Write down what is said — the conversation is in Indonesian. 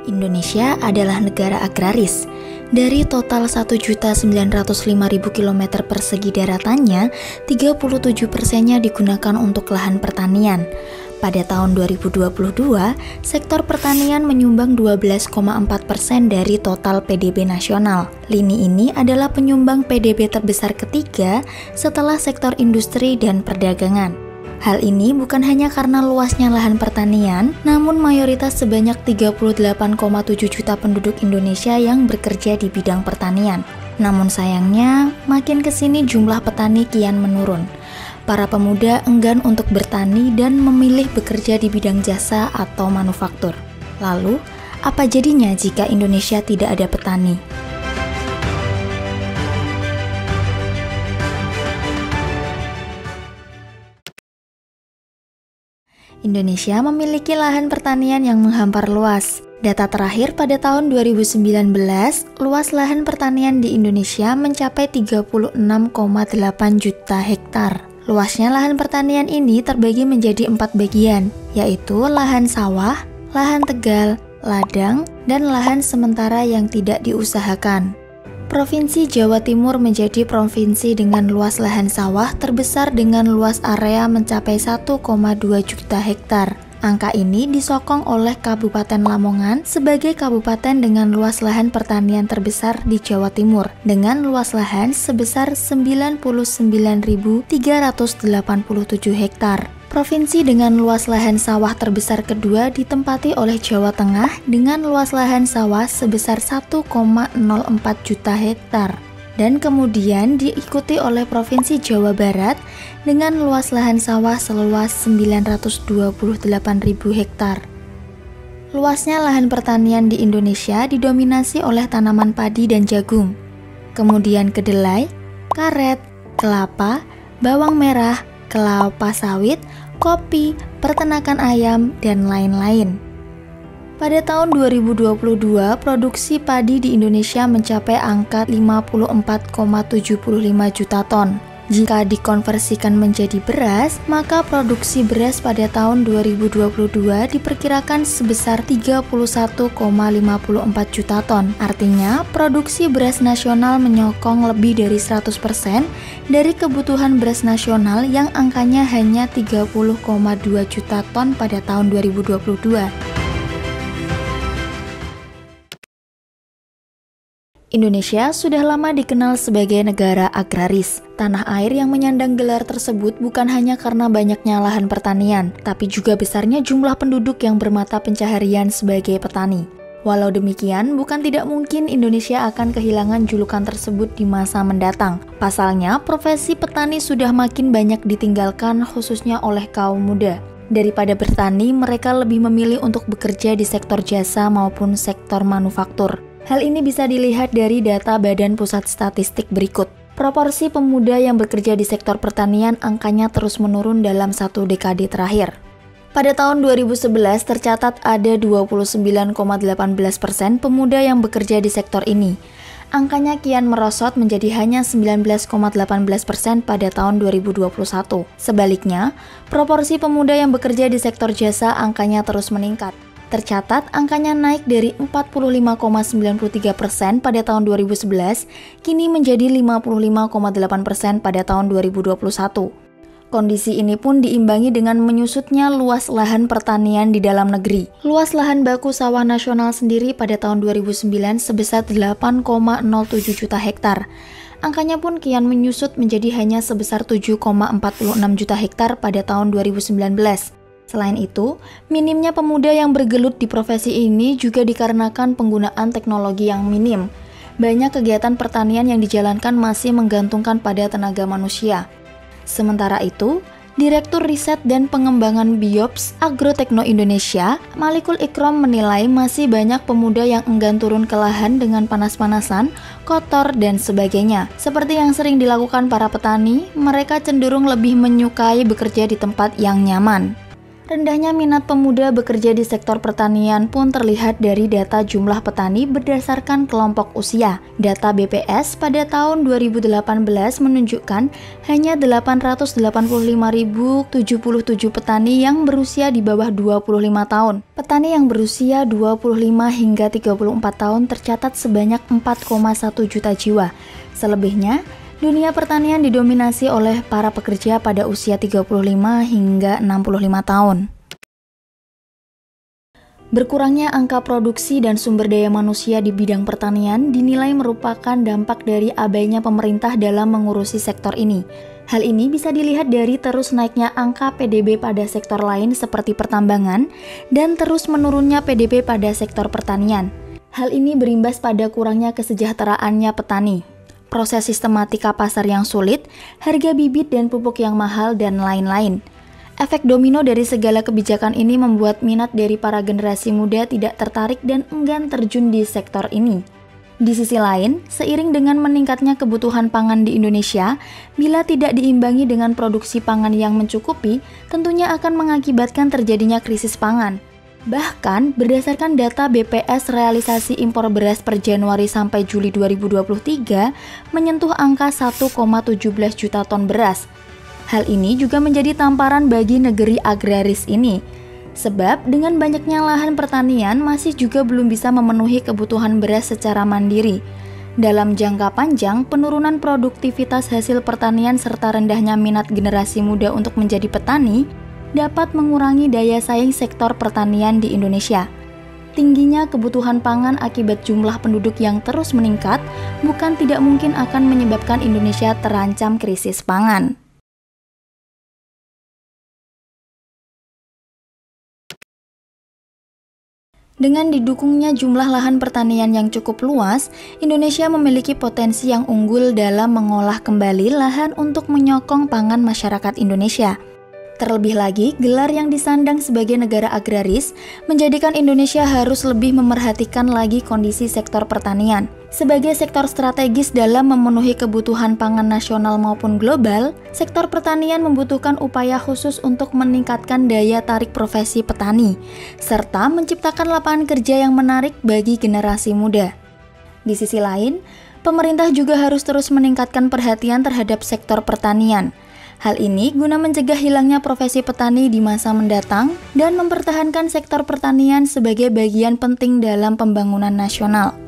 Indonesia adalah negara agraris. Dari total 1.905.000 km persegi daratannya, 37%-nya digunakan untuk lahan pertanian. Pada tahun 2022, sektor pertanian menyumbang 12,4% dari total PDB nasional. Lini ini adalah penyumbang PDB terbesar ketiga setelah sektor industri dan perdagangan. Hal ini bukan hanya karena luasnya lahan pertanian, namun mayoritas sebanyak 38,7 juta penduduk Indonesia yang bekerja di bidang pertanian. Namun sayangnya, makin kesini jumlah petani kian menurun. Para pemuda enggan untuk bertani dan memilih bekerja di bidang jasa atau manufaktur. Lalu, apa jadinya jika Indonesia tidak ada petani? Indonesia memiliki lahan pertanian yang menghampar luas. Data terakhir pada tahun 2019, luas lahan pertanian di Indonesia mencapai 36,8 juta hektar. Luasnya lahan pertanian ini terbagi menjadi 4 bagian, yaitu lahan sawah, lahan tegal, ladang, dan lahan sementara yang tidak diusahakan. Provinsi Jawa Timur menjadi provinsi dengan luas lahan sawah terbesar dengan luas area mencapai 1,2 juta hektar. Angka ini disokong oleh Kabupaten Lamongan sebagai kabupaten dengan luas lahan pertanian terbesar di Jawa Timur dengan luas lahan sebesar 99.387 hektar. Provinsi dengan luas lahan sawah terbesar kedua ditempati oleh Jawa Tengah dengan luas lahan sawah sebesar 1,04 juta hektar. Dan kemudian diikuti oleh Provinsi Jawa Barat dengan luas lahan sawah seluas 928.000 hektar. Luasnya lahan pertanian di Indonesia didominasi oleh tanaman padi dan jagung, kemudian kedelai, karet, kelapa, bawang merah, kelapa sawit, kopi, peternakan ayam, dan lain-lain. Pada tahun 2022, produksi padi di Indonesia mencapai angka 54,75 juta ton. Jika dikonversikan menjadi beras, maka produksi beras pada tahun 2022 diperkirakan sebesar 31,54 juta ton. Artinya, produksi beras nasional menyokong lebih dari 100% dari kebutuhan beras nasional yang angkanya hanya 30,2 juta ton pada tahun 2022. Indonesia sudah lama dikenal sebagai negara agraris. Tanah air yang menyandang gelar tersebut bukan hanya karena banyaknya lahan pertanian, tapi juga besarnya jumlah penduduk yang bermata pencaharian sebagai petani. Walau demikian, bukan tidak mungkin Indonesia akan kehilangan julukan tersebut di masa mendatang. Pasalnya, profesi petani sudah makin banyak ditinggalkan khususnya oleh kaum muda. Daripada bertani, mereka lebih memilih untuk bekerja di sektor jasa maupun sektor manufaktur. Hal ini bisa dilihat dari data Badan Pusat Statistik berikut. Proporsi pemuda yang bekerja di sektor pertanian angkanya terus menurun dalam 1 dekade terakhir. Pada tahun 2011 tercatat ada 29,18% pemuda yang bekerja di sektor ini. Angkanya kian merosot menjadi hanya 19,18% pada tahun 2021. Sebaliknya, proporsi pemuda yang bekerja di sektor jasa angkanya terus meningkat. Tercatat angkanya naik dari 45,93% pada tahun 2011, kini menjadi 55,8% pada tahun 2021. Kondisi ini pun diimbangi dengan menyusutnya luas lahan pertanian di dalam negeri. Luas lahan baku sawah nasional sendiri pada tahun 2009 sebesar 8,07 juta hektar. Angkanya pun kian menyusut menjadi hanya sebesar 7,46 juta hektar pada tahun 2019. Selain itu, minimnya pemuda yang bergelut di profesi ini juga dikarenakan penggunaan teknologi yang minim. Banyak kegiatan pertanian yang dijalankan masih menggantungkan pada tenaga manusia. Sementara itu, Direktur Riset dan Pengembangan Biops Agrotekno Indonesia, Malikul Ikrom menilai masih banyak pemuda yang enggan turun ke lahan dengan panas-panasan, kotor, dan sebagainya. Seperti yang sering dilakukan para petani, mereka cenderung lebih menyukai bekerja di tempat yang nyaman. Rendahnya minat pemuda bekerja di sektor pertanian pun terlihat dari data jumlah petani berdasarkan kelompok usia. Data BPS pada tahun 2018 menunjukkan hanya 885.077 petani yang berusia di bawah 25 tahun. Petani yang berusia 25 hingga 34 tahun tercatat sebanyak 4,1 juta jiwa. Selebihnya, dunia pertanian didominasi oleh para pekerja pada usia 35 hingga 65 tahun. Berkurangnya angka produksi dan sumber daya manusia di bidang pertanian dinilai merupakan dampak dari abainya pemerintah dalam mengurusi sektor ini. Hal ini bisa dilihat dari terus naiknya angka PDB pada sektor lain seperti pertambangan dan terus menurunnya PDB pada sektor pertanian. Hal ini berimbas pada kurangnya kesejahteraannya petani. Proses sistematika pasar yang sulit, harga bibit dan pupuk yang mahal, dan lain-lain. Efek domino dari segala kebijakan ini membuat minat dari para generasi muda tidak tertarik dan enggan terjun di sektor ini. Di sisi lain, seiring dengan meningkatnya kebutuhan pangan di Indonesia, bila tidak diimbangi dengan produksi pangan yang mencukupi, tentunya akan mengakibatkan terjadinya krisis pangan. Bahkan, berdasarkan data BPS, realisasi impor beras per Januari sampai Juli 2023 menyentuh angka 1,17 juta ton beras. Hal ini juga menjadi tamparan bagi negeri agraris ini, sebab dengan banyaknya lahan pertanian masih juga belum bisa memenuhi kebutuhan beras secara mandiri. Dalam jangka panjang, penurunan produktivitas hasil pertanian serta rendahnya minat generasi muda untuk menjadi petani dapat mengurangi daya saing sektor pertanian di Indonesia. Tingginya kebutuhan pangan akibat jumlah penduduk yang terus meningkat bukan tidak mungkin akan menyebabkan Indonesia terancam krisis pangan. Dengan didukungnya jumlah lahan pertanian yang cukup luas, Indonesia memiliki potensi yang unggul dalam mengolah kembali lahan untuk menyokong pangan masyarakat Indonesia. Terlebih lagi, gelar yang disandang sebagai negara agraris menjadikan Indonesia harus lebih memerhatikan lagi kondisi sektor pertanian. Sebagai sektor strategis dalam memenuhi kebutuhan pangan nasional maupun global, sektor pertanian membutuhkan upaya khusus untuk meningkatkan daya tarik profesi petani, serta menciptakan lapangan kerja yang menarik bagi generasi muda. Di sisi lain, pemerintah juga harus terus meningkatkan perhatian terhadap sektor pertanian. Hal ini guna mencegah hilangnya profesi petani di masa mendatang dan mempertahankan sektor pertanian sebagai bagian penting dalam pembangunan nasional.